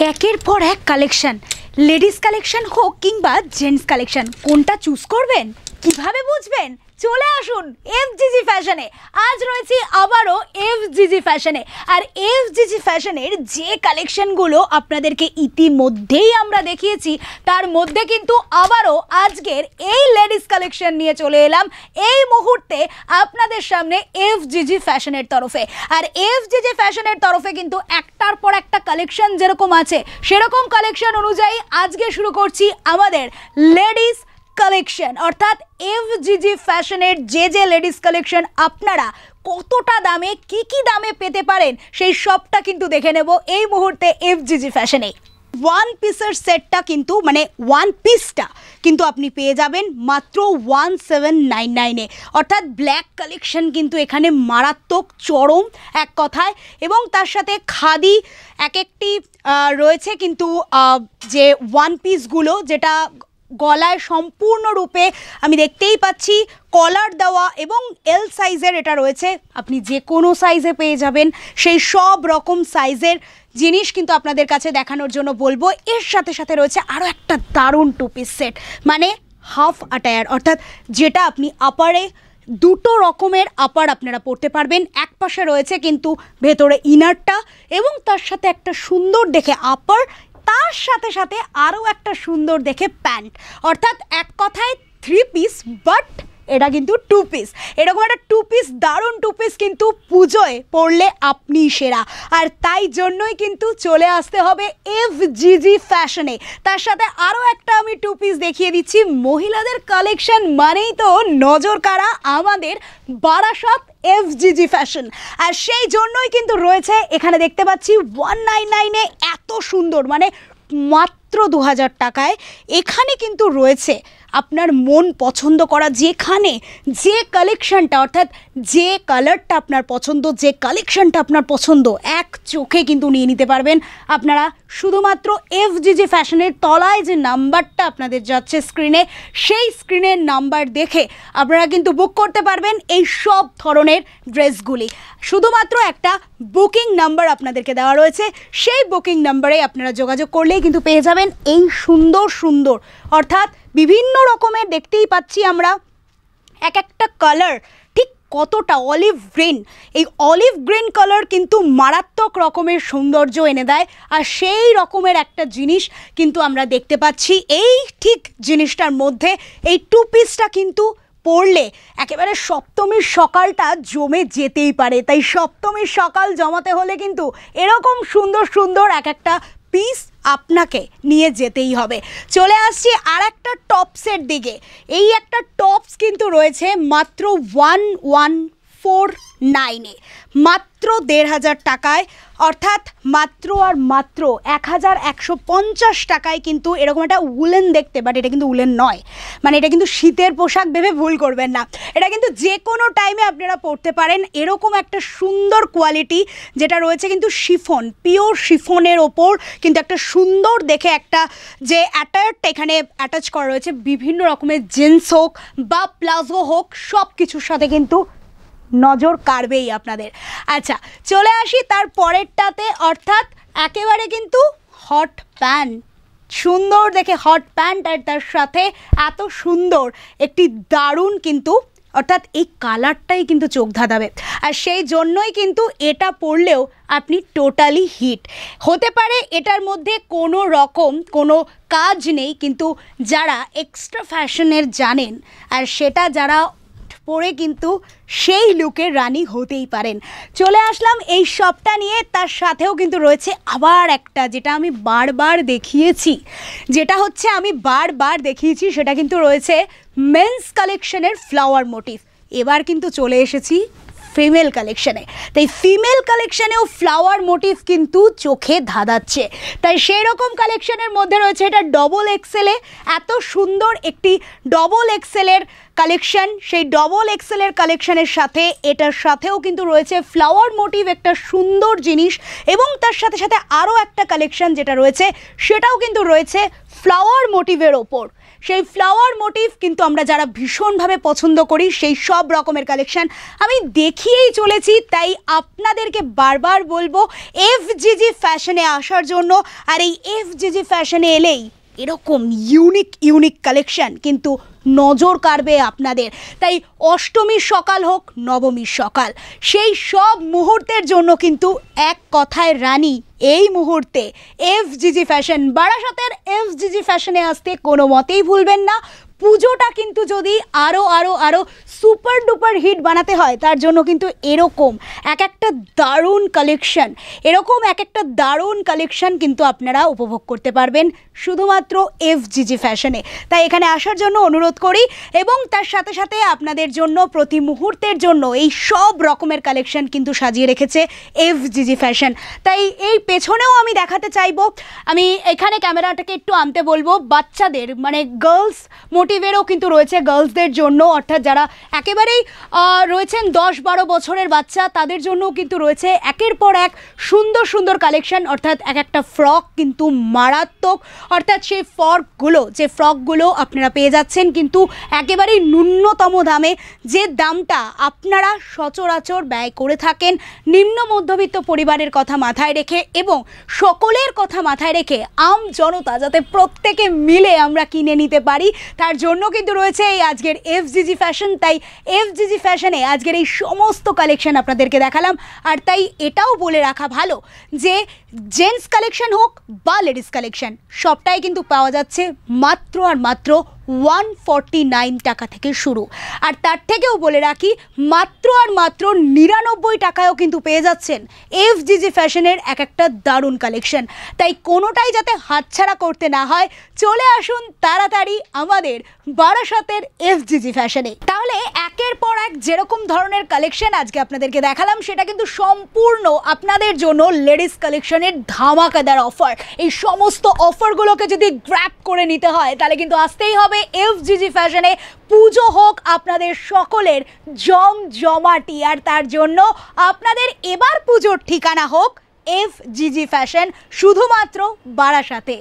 একের পর এক কালেকশন, লেডিস কালেকশন হোক কিংবা জেন্টস কালেকশন, কোনটা চুজ করবেন, কিভাবে বুঝবেন? চলে আসুন এফজিজি ফ্যাশনে। আজ রয়েছি আবারও এফজিজি ফ্যাশনে। আর এফজিজি ফ্যাশনের যে কালেকশনগুলো আপনাদেরকে ইতিমধ্যেই আমরা দেখিয়েছি, তার মধ্যে কিন্তু আবারও আজকের এই লেডিস কালেকশন নিয়ে চলে এলাম এই মুহূর্তে আপনাদের সামনে এফজিজি ফ্যাশনের তরফে। আর এফজিজি ফ্যাশনের তরফে কিন্তু একটার পর একটা কালেকশন যেরকম আছে, সেরকম কালেকশন অনুযায়ী আজকে শুরু করছি আমাদের লেডিস কালেকশন, অর্থাৎ এফজিজি ফ্যাশনের যে লেডিস কালেকশন আপনারা কতটা দামে কি দামে পেতে পারেন, সেই সবটা কিন্তু দেখে নেব এই মুহূর্তে এফজিজি ফ্যাশনে। ওয়ান পিসের সেটটা কিন্তু ওয়ান পিসটা কিন্তু আপনি পেয়ে যাবেন মাত্র 1799-এ, অর্থাৎ ব্ল্যাক কালেকশন কিন্তু এখানে মারাত্মক চরম এক কথায়। এবং তার সাথে খাদি এক একটি রয়েছে কিন্তু যে ওয়ান পিসগুলো, যেটা গলায় সম্পূর্ণরূপে আমি দেখতেই পাচ্ছি কলার দেওয়া এবং এল সাইজের এটা রয়েছে, আপনি যে কোনো সাইজে পেয়ে যাবেন। সেই সব রকম সাইজের জিনিস কিন্তু আপনাদের কাছে দেখানোর জন্য বলবো। এর সাথে সাথে রয়েছে আরও একটা দারুণ টু পিস সেট, হাফ আটায়ার, অর্থাৎ যেটা আপনি আপারে দুটো রকমের আপার আপনারা পরতে পারবেন। এক পাশে রয়েছে কিন্তু ভেতরে ইনারটা এবং তার সাথে একটা সুন্দর দেখে আপার, তার সাথে সাথে আরও একটা সুন্দর দেখে প্যান্ট, অর্থাৎ এক কথায় 3 পিস, বাট এটা কিন্তু 2 পিস। এরকম একটা 2 পিস, দারুণ 2 পিস কিন্তু পুজোয় পরলে আপনি সেরা। আর তাই জন্যই কিন্তু চলে আসতে হবে এফজিজি ফ্যাশনে। তার সাথে আরও একটা আমি 2 পিস দেখিয়ে দিচ্ছি। মহিলাদের কালেকশন মানেই তো নজর কাড়া আমাদের বারাসাত এফজিজি ফ্যাশন। আর সেই জন্যই কিন্তু রয়েছে এখানে দেখতে পাচ্ছি 199-এ এত সুন্দর, মাত্র 2000 টাকায় এখানে কিন্তু রয়েছে আপনার মন পছন্দ করা যেখানে যে কালেকশনটা, অর্থাৎ যে কালারটা আপনার পছন্দ, যে কালেকশনটা আপনার পছন্দ, এক চোখে কিন্তু নিয়ে নিতে পারবেন আপনারা। শুধুমাত্র এফজিজি ফ্যাশনের তলায় যে নাম্বারটা আপনাদের যাচ্ছে স্ক্রিনে, সেই স্ক্রিনের নাম্বার দেখে আপনারা কিন্তু বুক করতে পারবেন এই সব ধরনের ড্রেসগুলি। শুধুমাত্র একটা বুকিং নাম্বার আপনাদেরকে দেওয়া রয়েছে, সেই বুকিং নাম্বারে আপনারা যোগাযোগ করলেই কিন্তু পেয়ে যাবেন এই সুন্দর সুন্দর, অর্থাৎ বিভিন্ন রকমের দেখতেই পাচ্ছি আমরা এক একটা কালার ঠিক কতটা অলিভ গ্রিন। এই অলিভ গ্রিন কালার কিন্তু মারাত্মক রকমের সৌন্দর্য এনে দেয়। আর সেই রকমের একটা জিনিস কিন্তু আমরা দেখতে পাচ্ছি এই ঠিক জিনিসটার মধ্যে। এই 2 পিসটা কিন্তু পড়লে একেবারে সপ্তমীর সকালটা জমে যেতেই পারে। তাই সপ্তমীর সকাল জমাতে হলে কিন্তু এরকম সুন্দর সুন্দর এক একটা পিস আপনাকে নিয়ে যেতেই হবে। চলে আসছি আর একটা টপসের দিকে। এই একটা টপস কিন্তু রয়েছে মাত্র 1149-এ, মাত্র 1500 টাকায়, অর্থাৎ মাত্র আর মাত্র 1150 টাকায় কিন্তু এরকম একটা উলেন দেখতে, বাট এটা কিন্তু উলেন নয়, এটা কিন্তু শীতের পোশাক ভেবে ভুল করবেন না। এটা কিন্তু যে কোনো টাইমে আপনারা পরতে পারেন। এরকম একটা সুন্দর কোয়ালিটি যেটা রয়েছে কিন্তু শিফন, পিওর শিফনের ওপর কিন্তু একটা সুন্দর দেখে একটা যে অ্যাটায়ারটা এখানে অ্যাটাচ করা রয়েছে, বিভিন্ন রকমের জিন্স হোক বা প্লাজো হোক, সব কিছুর সাথে কিন্তু নজর কাড়বেই আপনাদের। আচ্ছা, চলে আসি তার পরেরটাতে, অর্থাৎ একেবারে কিন্তু হট প্যান্ট, সুন্দর দেখে হট প্যান্ট, আর তার সাথে এত সুন্দর একটি দারুণ কিন্তু, অর্থাৎ এই কালারটাই কিন্তু চোখ ধাঁধাবে। আর সেই জন্যই কিন্তু এটা পরলেও আপনি টোটালি হিট হতে পারে। এটার মধ্যে কোনো রকম কোনো কাজ নেই, কিন্তু যারা এক্সট্রা ফ্যাশনের জানেন আর সেটা যারা পরে কিন্তু সেই লুকের রানী হতেই পারেন। চলে আসলাম এই শপটা নিয়ে। তার সাথেও কিন্তু রয়েছে আবার একটা, যেটা আমি বারবার দেখিয়েছি, সেটা কিন্তু রয়েছে মেন্স কালেকশনের ফ্লাওয়ার মোটিভ। এবার কিন্তু চলে এসেছি ফিমেল কালেকশনে। তাই ফিমেল কালেকশনেও ফ্লাওয়ার মোটিভ কিন্তু চোখে ধাঁধাচ্ছে। তাই সেই রকম কালেকশনের মধ্যে রয়েছে এটা ডবল এক্সেলে, এত সুন্দর একটি ডবল এক্সেলের কালেকশন। সেই ডবল এক্সেলের কালেকশনের সাথে এটার সাথেও কিন্তু রয়েছে ফ্লাওয়ার মোটিভ, একটা সুন্দর জিনিস। এবং তার সাথে সাথে আরও একটা কালেকশন যেটা রয়েছে, সেটাও কিন্তু রয়েছে ফ্লাওয়ার মোটিভের ওপর। সেই ফ্লাওয়ার মোটিভ কিন্তু আমরা যারা ভীষণভাবে পছন্দ করি সেই সব রকমের কালেকশন আমি দেখিয়েই চলেছি। তাই আপনাদেরকে বারবার বলবো এফজিজি ফ্যাশনে আসার জন্য। আর এই এফজিজি ফ্যাশনে এলেই এরকম ইউনিক কালেকশন কিন্তু নজর কাড়বে আপনাদের। তাই অষ্টমীর সকাল হোক নবমীর সকাল, সেই সব মুহূর্তের জন্য কিন্তু এক কথায় রানী এই মুহূর্তে এফজিজি ফ্যাশন। বারাসাতের এফজিজি ফ্যাশনে আসতে কোনো মতেই ভুলবেন না। পুজোটা কিন্তু যদি আরও সুপার ডুপার হিট বানাতে হয় তার জন্য কিন্তু এরকম এক একটা দারুণ কালেকশন কিন্তু আপনারা উপভোগ করতে পারবেন শুধুমাত্র এফজিজি ফ্যাশনে। তাই এখানে আসার জন্য অনুরোধ করি এবং তার সাথে সাথে আপনাদের জন্য প্রতি মুহূর্তের জন্য এই সব রকমের কালেকশন কিন্তু সাজিয়ে রেখেছে এফজিজি ফ্যাশন। তাই এই পেছনেও আমি দেখাতে চাইবো, আমি এখানে ক্যামেরাটাকে একটু আনতে বলবো, বাচ্চাদের মানে গার্লস মোটিভেরও কিন্তু রয়েছে গার্লসদের জন্য, অর্থাৎ যারা একেবারেই রয়েছেন 10-12 বছরের বাচ্চা তাদের জন্যও কিন্তু রয়েছে একের পর এক সুন্দর কালেকশন। অর্থাৎ এক একটা ফ্রক কিন্তু মারাত্মক, অর্থাৎ সেই ফ্রকগুলো আপনারা পেয়ে যাচ্ছেন কিন্তু একেবারেই ন্যূনতম দামে, যে দামটা আপনারা সচরাচর ব্যয় করে থাকেন নিম্ন মধ্যবিত্ত পরিবারের কথা মাথায় রেখে এবং সকলের কথা মাথায় রেখে আম জনতা যাতে প্রত্যেকে মিলে আমরা কিনে নিতে পারি, তার জন্য কিন্তু রয়েছে এই আজকের এফজিজি ফ্যাশন। তাই এফজিজি ফ্যাশনে আজকের এই সমস্ত কালেকশন আপনাদেরকে দেখালাম। আর তাই এটাও বলে রাখা ভালো যে জেন্টস কালেকশন হোক বা লেডিস কালেকশন সবটাই কিন্তু পাওয়া যাচ্ছে মাত্র 149 টাকা থেকে শুরু। আর তার থেকেও বলে রাখি মাত্র 99 টাকায়ও কিন্তু পেয়ে যাচ্ছেন এফজিজি ফ্যাশনের এক একটা দারুণ কালেকশন। তাই কোনোটাই যাতে হাতছাড়া করতে না হয়, চলে আসুন তাড়াতাড়ি আমাদের বারাসাতের এফজিজি ফ্যাশনে। তাহলে একের পর এক যেরকম ধরনের কালেকশন আজকে আপনাদেরকে দেখালাম সেটা কিন্তু সম্পূর্ণ আপনাদের জন্য লেডিস কালেকশনের ধামাকাদার অফার। এই সমস্ত অফারগুলোকে যদি গ্র্যাব করে নিতে হয় তাহলে কিন্তু আসতেই হবে এফজিজি ফ্যাশনে। পুজো হোক আপনাদের সকলের জমজমাটি, আর তার জন্য আপনাদের এবার পুজোর ঠিকানা হোক এফজিজি ফ্যাশন, শুধুমাত্র বারাসাতে।